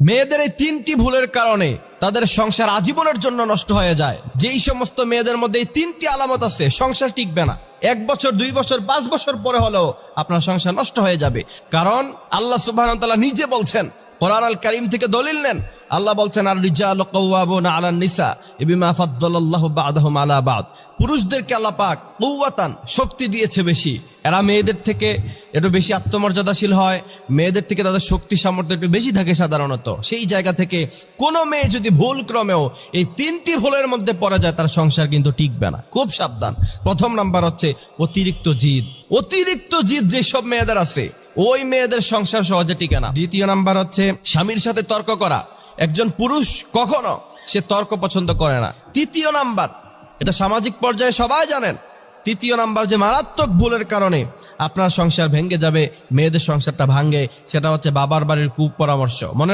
মেয়েদের এই তিনটি ভুলের কারণে তাদের সংসার আজীবনের জন্য নষ্ট হয়ে যায়। যেই সমস্ত মেয়েদের মধ্যে এই তিনটি আলামত আছে, সংসার টিকবে না। 1 বছর 2 বছর 5 বছর পরে হলেও আপনার সংসার নষ্ট হয়ে যাবে। কারণ আল্লাহ সুবহানাহু ওয়া তাআলা নিজে বলছেন, কোরআন আল কারীম থেকে দলিল নেন। আল্লাহ বলছেন, আর রিজালু কাওয়ামুনা আলান নিসা বিমা ফাদ্দালাল্লাহু বা'দাহুম আলা বা'দ। পুরুষদেরকে আল্লাহ পাক কুওয়াতান, শক্তি দিয়েছে বেশি। এরা মেয়েদের থেকে একটু বেশি আত্মমর্যাদাশীল হয়, মেয়েদের থেকে তাদের শক্তি সামর্থ্য একটু বেশি থাকে সাধারণত। সেই জায়গা থেকে কোনো মেয়ে যদি ভুল ক্রমেও এই তিনটি ভুলের মধ্যে পড়ে যায়, তার সংসার কিন্তু টিকবে না। খুব সাবধান। প্রথম নাম্বার হচ্ছে অতিরিক্ত জিদ। অতিরিক্ত জিদ যেসব মেয়েদের আছে, ওই মেয়েদের সংসার সহজে টিকে না। দ্বিতীয় নাম্বার হচ্ছে স্বামীর সাথে তর্ক করা। একজন পুরুষ কখনো সে তর্ক পছন্দ করে না। তৃতীয় নাম্বার, এটা সামাজিক পর্যায়ে সবাই জানেন, তৃতীয় নাম্বার যে মারাত্মক ভুলের কারণে আপনার সংসার ভেঙে যাবে, মেয়েদের সংসারটা ভাঙে, সেটা হচ্ছে বাবার বাড়ির কুপরামর্শ। মনে